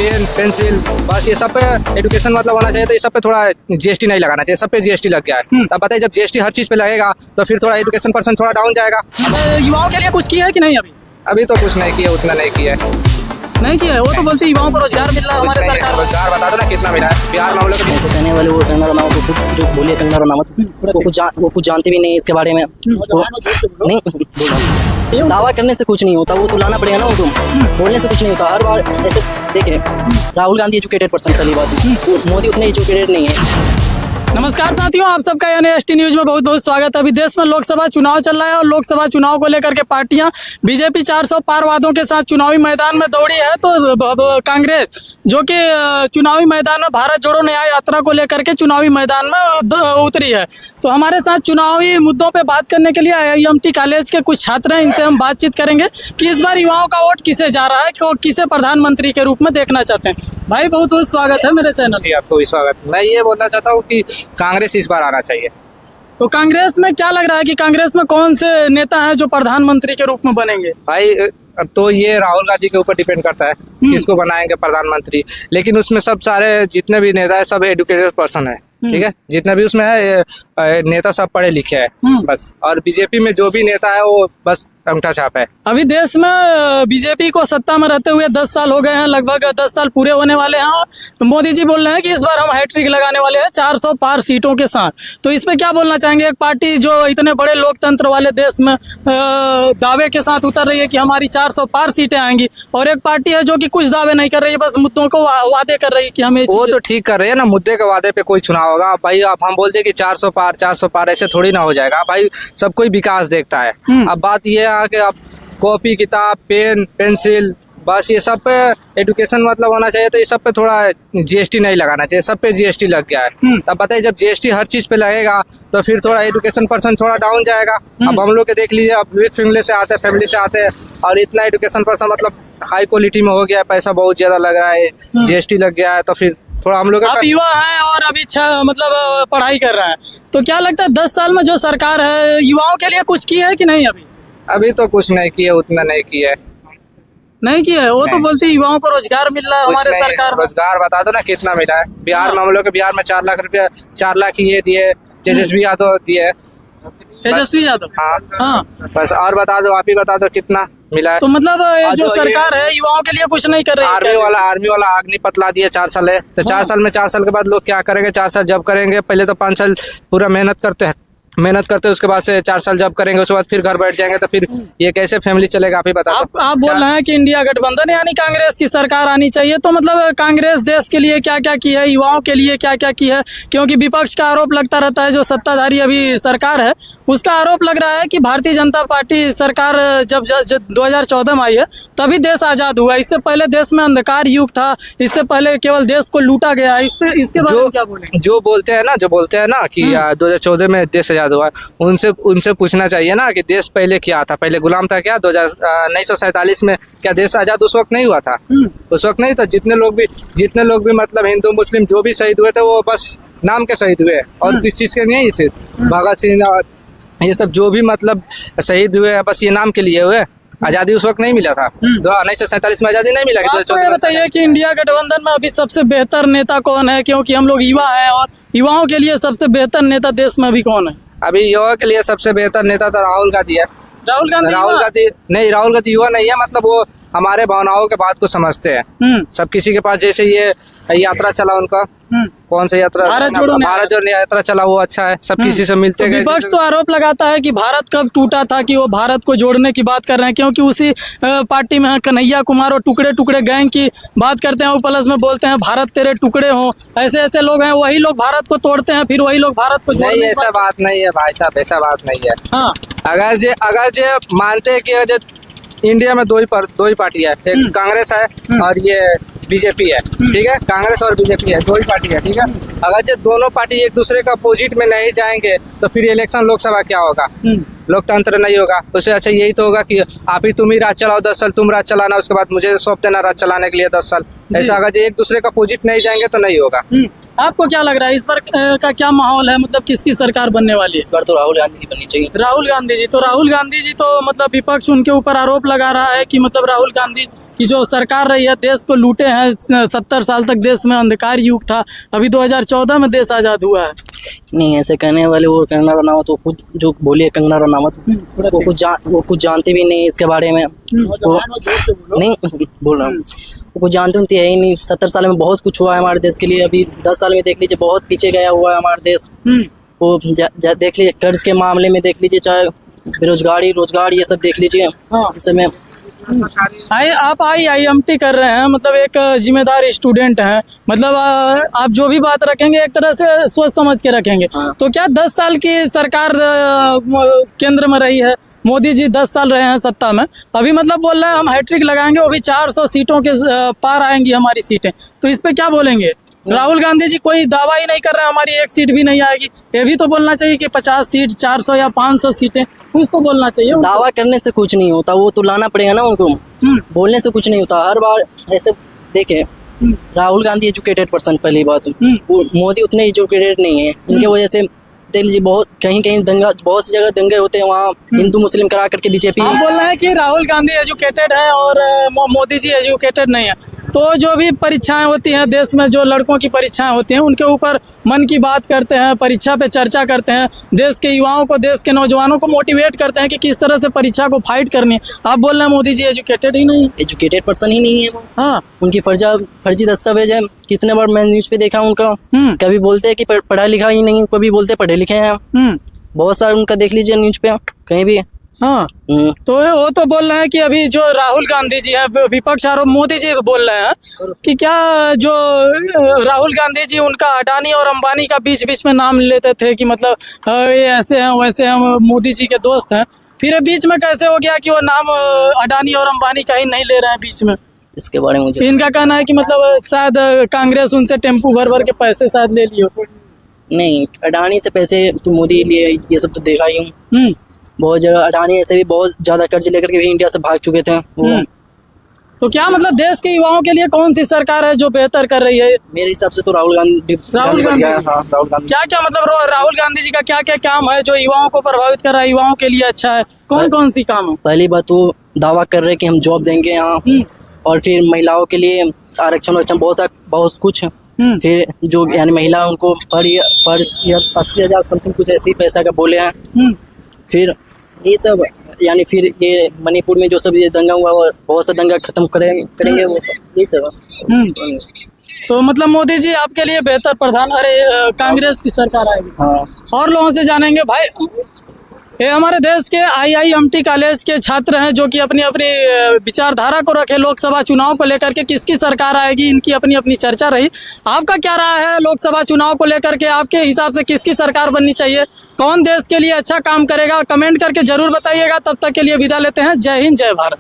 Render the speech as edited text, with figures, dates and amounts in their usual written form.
Pen pencil बस ये सब पे एजुकेशन मतलब होना चाहिए। तो ये सब पे थोड़ा जीएसटी नहीं लगाना चाहिए, सब पे जीएसटी लग गया है। तब बताइए, जब जीएसटी हर चीज पे लगेगा तो फिर थोड़ा एजुकेशन परसेंट थोड़ा डाउन जाएगा। युवाओं के लिए कुछ किया है कि नहीं? अभी तो कुछ नहीं किया, उतना नहीं किया नहीं किया है। वो तो बोलती युवाओं को रोजगार मिल रहा है हमारे सरकार। रोजगार बता दो ना कितना मिला है बिहार में हम लोग को। ऐसे कहने वाले वो कंगना रनावत को जो बोलिए कंगना रनावत वो कुछ जानते भी नहीं इसके बारे में। नहीं, दावा करने से कुछ नहीं होता, वो तो लाना पड़ेगा ना उनको। बोलने से कुछ नहीं होता। हर बार ऐसे देखे, राहुल गांधी एजुकेटेड पर्सन, पहली बात। मोदी उतने एजुकेटेड नहीं है। नमस्कार साथियों, आप सबका यानी एसटी न्यूज में बहुत बहुत स्वागत है। अभी देश में लोकसभा चुनाव चल रहा है और लोकसभा चुनाव को लेकर के पार्टियां बीजेपी 400 पार वादों के साथ चुनावी मैदान में दौड़ी है। तो कांग्रेस जो कि चुनावी मैदान में भारत जोड़ो न्याय यात्रा को लेकर के चुनावी मैदान में उतरी है। तो हमारे साथ चुनावी मुद्दों पे बात करने के लिए IIMT कॉलेज के कुछ छात्र हैं, इनसे हम बातचीत करेंगे कि इस बार युवाओं का वोट किसे जा रहा है और किसे प्रधानमंत्री के रूप में देखना चाहते हैं। भाई बहुत बहुत स्वागत है मेरे चैनल। जी आपको भी स्वागत। मैं ये बोलना चाहता हूँ कि कांग्रेस इस बार आना चाहिए। तो कांग्रेस में क्या लग रहा है कि कांग्रेस में कौन से नेता हैं जो प्रधानमंत्री के रूप में बनेंगे? भाई तो ये राहुल गांधी के ऊपर डिपेंड करता है किसको बनाएंगे प्रधानमंत्री। लेकिन उसमें सब सारे जितने भी नेता है सब एजुकेटेड पर्सन है, ठीक है। जितने भी उसमें है नेता सब पढ़े लिखे हैं बस। और बीजेपी में जो भी नेता है वो बस अंगूठा छाप है। अभी देश में बीजेपी को सत्ता में रहते हुए 10 साल हो गए हैं, लगभग 10 साल पूरे होने वाले हैं। और मोदी जी बोल रहे हैं कि इस बार हम हैट्रिक लगाने वाले हैं 400 पार सीटों के साथ। तो इस पे क्या बोलना चाहेंगे? एक पार्टी जो इतने बड़े लोकतंत्र वाले देश में दावे के साथ उतर रही है कि हमारी 400 पार सीटें आएंगी, और एक पार्टी है जो कि कुछ दावे नहीं कर रही है, बस मुद्दों को वादे कर रही है कि हमें। वो तो ठीक कर रहे हैं ना, मुद्दे के वादे पे कोई चुनाव होगा भाई। आप हम बोलते कि 400 पार ऐसे थोड़ी ना हो जाएगा भाई। सब कोई विकास देखता है। अब बात ये है कि आप कॉपी किताब पेन पेंसिल बस ये सब पे एजुकेशन मतलब होना चाहिए। तो ये सब पे थोड़ा जीएसटी नहीं लगाना चाहिए, सब पे जीएसटी लग गया है। तब बताइए, जब जीएसटी हर चीज पे लगेगा तो फिर थोड़ा एजुकेशन परसेंट थोड़ा डाउन जाएगा। अब हम लोग के देख लीजिए, अब विद फैमिली से आते हैं, फैमिली से आते हैं और इतना एजुकेशन परसेंट मतलब हाई क्वालिटी में हो गया, पैसा बहुत ज्यादा लग रहा है, जीएसटी लग गया है। तो फिर थोड़ा हम लोग आप युवा हैं और अभी मतलब पढ़ाई कर रहे हैं, तो क्या लगता है 10 साल में जो सरकार है युवाओं के लिए कुछ की है कि नहीं? अभी तो कुछ नहीं किया, उतना नहीं किया है। नहीं किया है। वो तो बोलती है युवाओं को रोजगार मिल रहा है हमारे सरकार। रोजगार बता दो ना कितना मिला है बिहार में। हम लोग के बिहार में 4 लाख रुपया 4 लाख ये दिए, तेजस्वी यादव दिए। तेजस्वी यादव, हाँ बस। और बता दो, आप ही बता दो कितना मिला है। तो मतलब जो सरकार है युवाओं के लिए कुछ नहीं कर रही है। आर्मी वाला आग नहीं पतला दिया 4 साल है। तो 4 साल में 4 साल के बाद लोग क्या करेंगे? 4 साल जब करेंगे, पहले तो 5 साल पूरा मेहनत करते हैं, उसके बाद से 4 साल जब करेंगे, उसके बाद फिर घर बैठ जाएंगे। तो फिर ये कैसे फैमिली चलेगा? आप ही बता दो। आप बोल रहे हैं कि इंडिया गठबंधन यानी कांग्रेस की सरकार आनी चाहिए। तो मतलब कांग्रेस देश के लिए क्या क्या की है, युवाओं के लिए क्या क्या की है? क्योंकि विपक्ष का आरोप लगता रहता है, जो सत्ताधारी अभी सरकार है उसका आरोप लग रहा है कि भारतीय जनता पार्टी सरकार जब 2014 में आई है तभी देश आजाद हुआ। इससे पहले देश में अंधकार युग था, इससे पहले केवल देश को लूटा गया। इसके बारे में क्या बोलेंगे? जो बोलते हैं ना कि 2014 में देश आजाद हुआ, उनसे पूछना चाहिए ना कि देश पहले क्या था। पहले गुलाम था क्या? 1947 में क्या देश आजाद उस वक्त नहीं हुआ था? उस वक्त नहीं था। जितने लोग भी मतलब हिंदू मुस्लिम जो भी शहीद हुए थे वो बस नाम के शहीद हुए और किस चीज के नहीं। सिर्फ भगत सिंह और ये सब जो भी मतलब शहीद हुए बस ये नाम के लिए हुए। आजादी उस वक्त नहीं मिला था। 1947 में आजादी नहीं मिला। आपको ये बताइए कि इंडिया गठबंधन में अभी सबसे बेहतर नेता कौन है? क्योंकि हम लोग युवा हैं और युवाओं के लिए सबसे बेहतर नेता देश में अभी कौन है? अभी युवा के लिए सबसे बेहतर नेता तो राहुल गांधी है। राहुल गांधी राहुल गांधी युवा नहीं है, मतलब वो हमारे भावनाओं के बात को समझते हैं। सब किसी के पास जैसे ये यात्रा चला उनका, कौन सा यात्रा? भारत जोड़ो यात्रा चला, वो अच्छा है। सब किसी से मिलते गए। विपक्ष तो आरोप लगाता है कि भारत कब टूटा था, कि वो भारत को जोड़ने की बात कर रहे हैं। क्योंकि उसी पार्टी में कन्हैया कुमार और टुकड़े गैंग की बात करते हैं। वो प्लस में बोलते हैं भारत तेरे टुकड़े हो। ऐसे लोग हैं, वही लोग भारत को तोड़ते हैं, फिर वही लोग भारत को नहीं। ऐसा बात नहीं है भाई साहब, ऐसा बात नहीं है। हाँ, अगर जो मानते हैं कि इंडिया में दो ही पार्टी है, एक कांग्रेस है और ये बीजेपी है, ठीक है। कांग्रेस और बीजेपी है, दो ही पार्टी है, ठीक है। अगर जो दोनों पार्टी एक दूसरे का अपोजिट में नहीं जाएंगे तो फिर इलेक्शन लोकसभा क्या होगा? लोकतंत्र नहीं होगा। उससे अच्छा यही तो होगा कि आप ही तुम ही राज चलाओ 10 साल, तुम राज चलाना, उसके बाद मुझे सौंप देना राज चलाने के लिए 10 साल। ऐसा अगर एक दूसरे का अपोजिट नहीं जाएंगे तो नहीं होगा। आपको क्या लग रहा है इस बार का क्या माहौल है? मतलब किसकी सरकार बनने वाली है इस बार? तो राहुल गांधी की बननी चाहिए। राहुल गांधी जी तो मतलब विपक्ष उनके ऊपर आरोप लगा रहा है कि मतलब राहुल गांधी कि जो सरकार रही है देश को लूटे हैं, 70 साल तक देश में अंधकार युग था, अभी 2014 में देश आज़ाद हुआ है। नहीं, ऐसे कहने वाले वो कंगना रनावत, वो खुद जो बोली है कंगना रनावत, वो कुछ जानते भी नहीं इसके बारे में। वो नहीं बोल रहा हूँ, वो कुछ जानते होते है ही नहीं। 70 साल में बहुत कुछ हुआ है हमारे देश के लिए। अभी 10 साल में देख लीजिए बहुत पीछे गया हुआ है हमारा देश। वो देख लीजिए, कर्ज के मामले में देख लीजिए, चाहे बेरोजगारी, रोजगार, ये सब देख लीजिए। इस समय आप IIMT कर रहे हैं, मतलब एक जिम्मेदार स्टूडेंट हैं, मतलब आप जो भी बात रखेंगे एक तरह से सोच समझ के रखेंगे। तो क्या 10 साल की सरकार केंद्र में रही है, मोदी जी 10 साल रहे हैं सत्ता में, अभी मतलब बोल रहे हैं हम हैट्रिक लगाएंगे, वो भी 400 सीटों के पार आएंगी हमारी सीटें, तो इस पे क्या बोलेंगे? राहुल गांधी जी कोई दावा ही नहीं कर रहे हैं हमारी एक सीट भी नहीं आएगी। ये भी तो बोलना चाहिए कि 50 सीट, 400 या 500 सीटें, कुछ तो बोलना चाहिए। दावा करने से कुछ नहीं होता, वो तो लाना पड़ेगा ना उनको। बोलने से कुछ नहीं होता। हर बार ऐसे देखे, राहुल गांधी एजुकेटेड पर्सन, पहली बात। मोदी उतने एजुकेटेड नहीं है। इनके वजह से देख लीजिए बहुत कहीं दंगा, बहुत सी जगह दंगे होते हैं, वहाँ हिंदू मुस्लिम करा करके बीजेपी। आप बोल रहे हैं कि राहुल गांधी एजुकेटेड है और मोदी जी एजुकेटेड नहीं है, तो जो भी परीक्षाएं होती हैं देश में, जो लड़कों की परीक्षाएं होती हैं, उनके ऊपर मन की बात करते हैं, परीक्षा पे चर्चा करते हैं, देश के युवाओं को, देश के नौजवानों को मोटिवेट करते हैं कि किस तरह से परीक्षा को फाइट करनी है। आप बोल रहे हैं मोदी जी एजुकेटेड ही नहीं, एजुकेटेड पर्सन ही नहीं है वो। हाँ, उनकी फर्जी दस्तावेज है। कितने बार मैं न्यूज पे देखा उनका, कभी बोलते हैं कि पढ़ा लिखा ही नहीं, कभी बोलते पढ़े लिखे हैं। बहुत सारे उनका देख लीजिए न्यूज पे कहीं भी। हाँ, तो वो तो बोल रहे हैं कि अभी जो राहुल गांधी जी हैं, विपक्ष आरोप मोदी जी बोल रहे हैं कि क्या जो राहुल गांधी जी उनका अडानी और अंबानी का बीच बीच में नाम लेते थे कि मतलब ये ऐसे हैं वैसे हैं, मोदी जी के दोस्त हैं, फिर बीच में कैसे हो गया कि वो नाम अडानी और अंबानी का ही नहीं ले रहे हैं बीच में? इसके बारे में मुझे इनका कहना है कि मतलब शायद कांग्रेस उनसे टेम्पू भर भर के पैसे शायद ले लिए। नहीं, अडानी से पैसे तो मोदी लिए, ये सब तो देखा ही हूँ। बहुत जगह अडानी ऐसे भी बहुत ज्यादा कर्ज लेकर के भी इंडिया से भाग चुके थे। तो क्या मतलब देश के युवाओं के लिए कौन सी सरकार है जो बेहतर कर रही है? मेरे हिसाब से तो राहुल गांधी। राहुल गांधी क्या क्या मतलब राहुल गांधी जी का क्या क्या काम है जो युवाओं को प्रभावित कर रहा है, युवाओं के लिए अच्छा है? कौन सी काम है? पहली बात तो दावा कर रहे हैं कि हम जॉब देंगे यहाँ, और फिर महिलाओं के लिए आरक्षण बहुत कुछ। फिर जो यानी महिला उनको पर 80,000 समथिंग कुछ ऐसे ही पैसा का बोले हैं। फिर ये सब यानी फिर ये मणिपुर में जो सब ये दंगा हुआ, बहुत सा दंगा खत्म करेंगे वो सब, ये सब। तो मतलब मोदी जी आपके लिए बेहतर प्रधान, कांग्रेस की सरकार आएगी। हाँ। और लोगों से जानेंगे भाई, ये हमारे देश के IIMT कॉलेज के छात्र हैं जो कि अपनी अपनी विचारधारा को रखे लोकसभा चुनाव को लेकर के, किसकी सरकार आएगी इनकी अपनी अपनी चर्चा रही। आपका क्या राय है लोकसभा चुनाव को लेकर के? आपके हिसाब से किसकी सरकार बननी चाहिए, कौन देश के लिए अच्छा काम करेगा? कमेंट करके जरूर बताइएगा। तब तक के लिए विदा लेते हैं। जय हिंद, जय भारत।